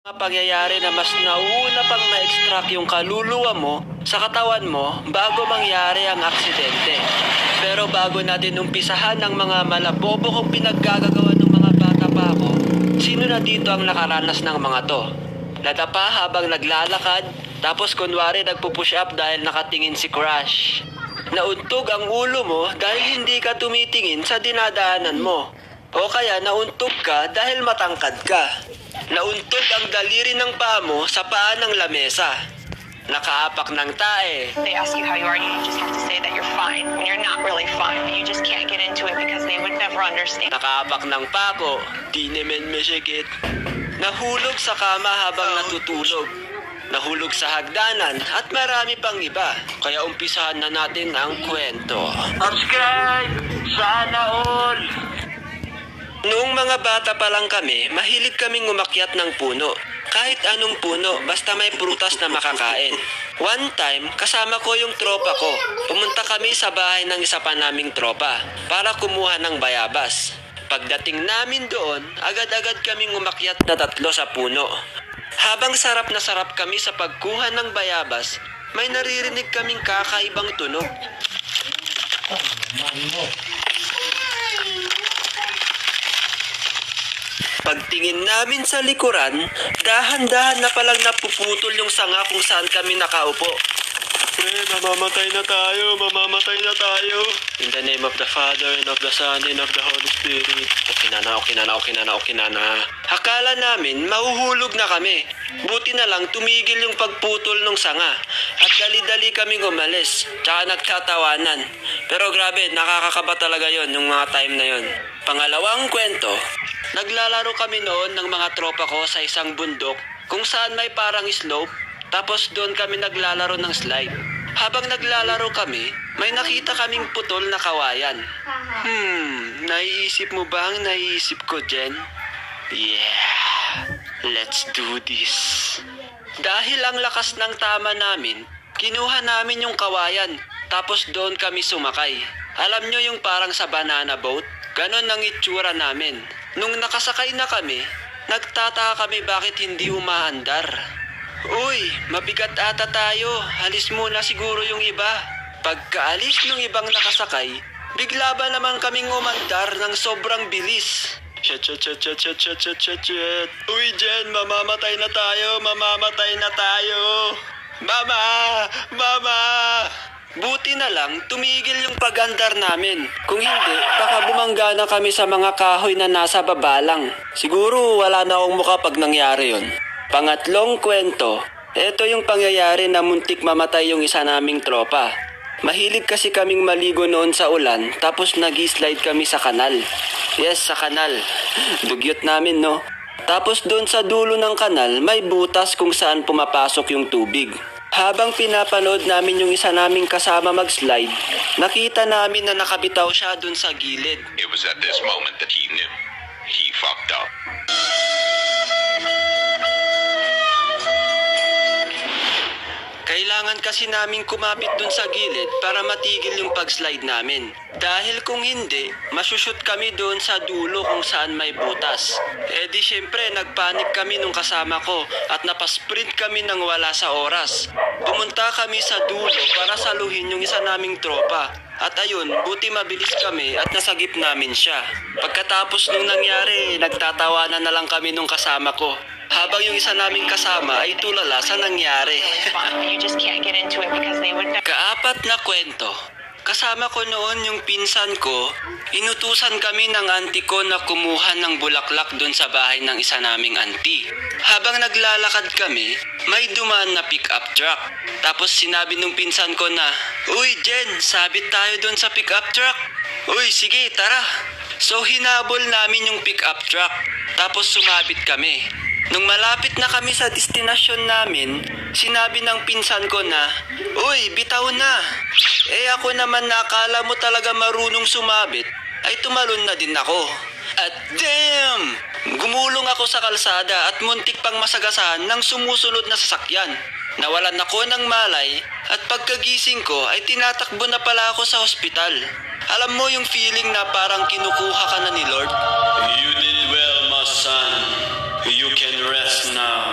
Mga pangyayari na mas nauna pang ma-extract yung kaluluwa mo sa katawan mo bago mangyari ang aksidente. Pero bago natin umpisahan ng mga malabobo kong pinaggagawa ng mga bata pa ako, sino na dito ang nakaranas ng mga to? Nadapa habang naglalakad, tapos kunwari nagpupush up dahil nakatingin si crush. Nauntog ang ulo mo dahil hindi ka tumitingin sa dinadaanan mo. O kaya nauntog ka dahil matangkad ka. Nauntog ang daliri ng paa mo sa paa ng lamesa. Nakaapak ng tae. They ask you how you are, you just have to say that you're fine when you're not really fine. You just can't get into it because they would never understand. Nakaapak ng pako. Di naman masigit. Nahulog sa kama habang natutulog. Nahulog sa hagdanan at marami pang iba. Kaya umpisahan na natin ang kwento. Subscribe! Sana all! Noong mga bata pa lang kami, mahilig kaming umakyat ng puno. Kahit anong puno, basta may prutas na makakain. One time, kasama ko yung tropa ko. Pumunta kami sa bahay ng isa pa naming tropa para kumuha ng bayabas. Pagdating namin doon, agad-agad kaming umakyat na 3 sa puno. Habang sarap na sarap kami sa pagkuha ng bayabas, may naririnig kaming kakaibang tunog. Pagtingin namin sa likuran, dahan-dahan na palang napuputol yung sanga kung saan kami nakaupo. Mamamatay na tayo, mamamatay na tayo. In the name of the Father, and of the Son, and of the Holy Spirit. Okay na. Akala namin, mahuhulog na kami. Buti na lang tumigil yung pagputol ng sanga. At dali-dali kaming umalis, tsaka nagtatawanan. Pero grabe, nakakakaba talaga yon yung mga time na yon. Pangalawang kwento, naglalaro kami noon ng mga tropa ko sa isang bundok kung saan may parang slope, tapos doon kami naglalaro ng slide. Habang naglalaro kami, may nakita kaming putol na kawayan. Naiisip mo ba ang naiisip ko, Jen? Yeah, let's do this. Dahil ang lakas ng tama namin, kinuha namin yung kawayan, tapos doon kami sumakay. Alam nyo yung parang sa banana boat? Ganon ang itsura namin. Nung nakasakay na kami, nagtataka kami bakit hindi umaandar. Uy, mabigat ata tayo. Halis muna siguro yung iba. Pagkaalis ng ibang nakasakay, bigla ba naman kaming umandar ng sobrang bilis. Shit. Uy, Jen, mamamatay na tayo. Mama! Buti na lang, tumigil yung pag-andar namin. Kung hindi, baka bumangga na kami sa mga kahoy na nasa baba lang. Siguro wala na akong mukha pag nangyari yun. Pangatlong kwento, ito yung pangyayari na muntik mamatay yung isa naming tropa. Mahilig kasi kaming maligo noon sa ulan, tapos nag-slide kami sa kanal. Yes, sa kanal. Dugyot namin, no? Tapos doon sa dulo ng kanal, may butas kung saan pumapasok yung tubig. Habang pinapanood namin yung isa naming kasama mag-slide, nakita namin na nakabitaw siya dun sa gilid. It was at this moment that he knew. He fucked up. Kailangan kasi namin kumapit dun sa gilid para matigil yung pag-slide namin. Dahil kung hindi, masushoot kami dun sa dulo kung saan may butas. Eh di syempre, nagpanik kami nung kasama ko at napasprint kami nang wala sa oras. Pumunta kami sa dulo para saluhin yung isa naming tropa. At ayun, buti mabilis kami at nasagip namin siya. Pagkatapos nung nangyari, nagtatawanan na lang kami nung kasama ko. Habang yung isa naming kasama ay tulala sa nangyari. You just can't get into it because they would never. Kaapat na kwento. Kasama ko noon yung pinsan ko, inutusan kami ng auntie ko na kumuha ng bulaklak doon sa bahay ng isa naming auntie. Habang naglalakad kami, may dumaan na pick-up truck. Tapos sinabi nung pinsan ko na, "Uy Jen, sabit tayo doon sa pick-up truck." "Uy, sige, tara." So hinabol namin yung pick-up truck, tapos sumabit kami. Nung malapit na kami sa destinasyon namin, sinabi ng pinsan ko na, "Uy, bitaw na." Eh ako naman nakala mo talaga marunong sumabit, ay tumalon na din ako. At damn! Gumulong ako sa kalsada at muntik pang masagasahan ng sumusunod na sasakyan. Nawalan ako ng malay at pagkagising ko ay tinatakbo na pala ako sa ospital. Alam mo yung feeling na parang kinukuha ka na ni Lord? You did well, my son. You can rest now.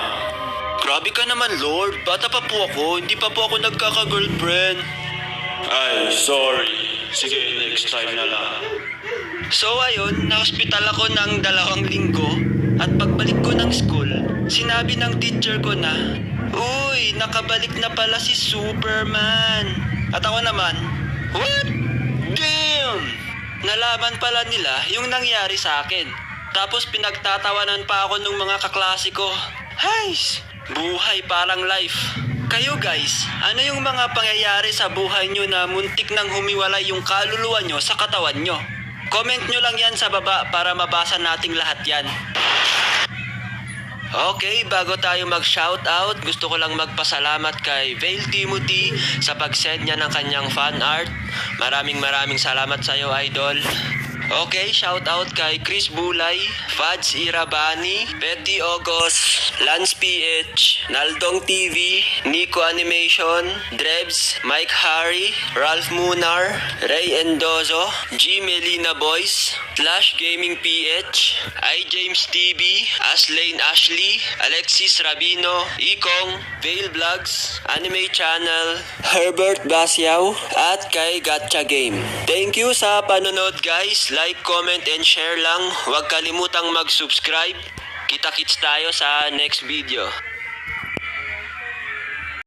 Grabe ka naman, Lord. Bata pa po ako. Hindi pa po ako nagkaka-girlfriend. Ay, sorry. Sige, next time na lang. So ayun, na-hospital ako ng 2 linggo at pagbalik ko ng school, sinabi ng teacher ko na, "Uy, nakabalik na pala si Superman." At ako naman, "What? Damn!" Nalaman pala nila yung nangyari sa akin. Tapos pinagtatawanan pa ako ng mga kaklase ko. Hays! Buhay parang life. Kayo guys, ano yung mga pangyayari sa buhay nyo na muntik nang humiwalay yung kaluluwa nyo sa katawan nyo? Comment nyo lang yan sa baba para mabasa nating lahat yan. Okay, bago tayo mag-shoutout, gusto ko lang magpasalamat kay Vale Timothy sa pag-send niya ng kanyang fan art. Maraming salamat sa iyo, idol. Okay, shoutout kay Chris Bulay, Fads Irabani, Betty Ogos, Lance PH, Naldong TV, Nico Animation, Drebs, Mike Harry, Ralph Munar, Ray Endozo, G Melina Boys, Flash Gaming PH, I James TV, Aslane Ashley, Alexis Rabino, Ikong, Vale Vlogs, Anime Channel, Herbert Basiaw, at kay Gacha Game. Thank you sa panonood guys. Like, comment, and share lang. Huwag kalimutang mag-subscribe. Kita-kits tayo sa next video.